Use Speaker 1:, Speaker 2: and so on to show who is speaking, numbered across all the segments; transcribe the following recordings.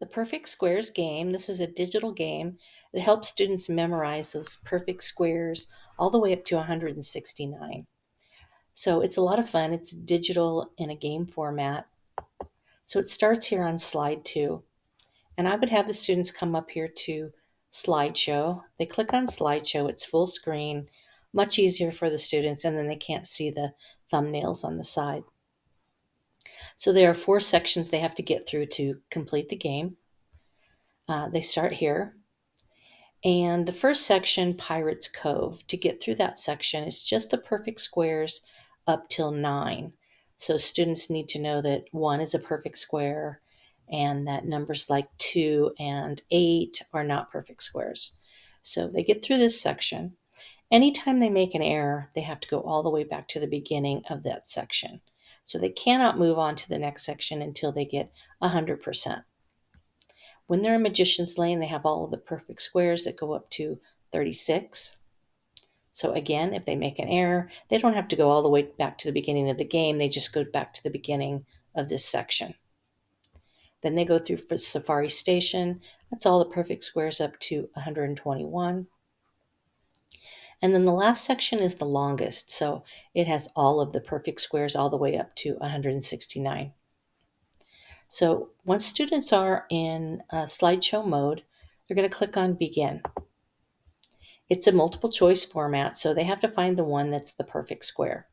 Speaker 1: The Perfect Squares game, this is a digital game. It helps students memorize those perfect squares all the way up to 169. So it's a lot of fun. It's digital in a game format. So it starts here on slide 2. And I would have the students come up here to slideshow. They click on slideshow, it's full screen, much easier for the students, and then they can't see the thumbnails on the side. So there are 4 sections they have to get through to complete the game. They start here. And the first section, Pirates Cove, to get through that section is just the perfect squares up till 9. So students need to know that 1 is a perfect square and that numbers like 2 and 8 are not perfect squares. So they get through this section. Anytime they make an error, they have to go all the way back to the beginning of that section. So they cannot move on to the next section until they get 100%. When they're in Magician's Lane, they have all of the perfect squares that go up to 36. So again, if they make an error, they don't have to go all the way back to the beginning of the game. They just go back to the beginning of this section. Then they go through for Safari Station. That's all the perfect squares up to 121. And then the last section is the longest. So it has all of the perfect squares all the way up to 169. So once students are in slideshow mode, they're going to click on Begin. It's a multiple choice format, so they have to find the one that's the perfect square.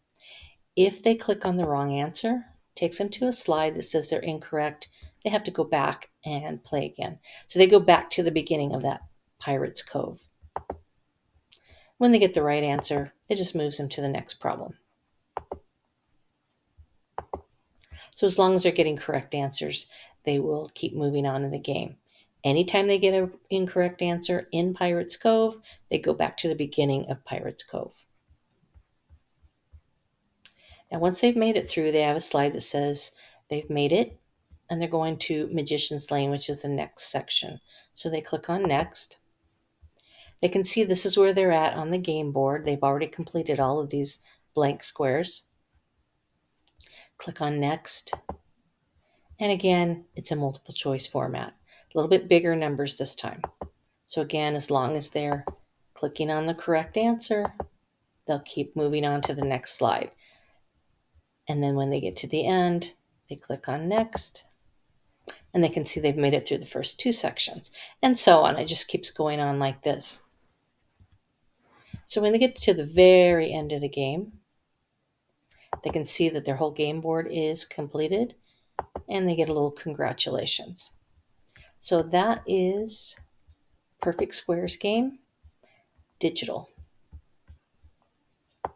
Speaker 1: If they click on the wrong answer, it takes them to a slide that says they're incorrect. They have to go back and play again. So they go back to the beginning of that Pirates Cove. When they get the right answer, it just moves them to the next problem. So as long as they're getting correct answers, they will keep moving on in the game. Anytime they get an incorrect answer in Pirates Cove, they go back to the beginning of Pirates Cove. And once they've made it through, they have a slide that says they've made it, and they're going to Magician's Lane, which is the next section. So they click on Next. They can see this is where they're at on the game board. They've already completed all of these blank squares. Click on Next. And again, it's a multiple choice format. A little bit bigger numbers this time. So again, as long as they're clicking on the correct answer, they'll keep moving on to the next slide. And then when they get to the end, they click on Next. And they can see they've made it through the first 2 sections. And so on. It just keeps going on like this. So when they get to the very end of the game, they can see that their whole game board is completed. And they get a little congratulations. So that is Perfect Squares game, digital.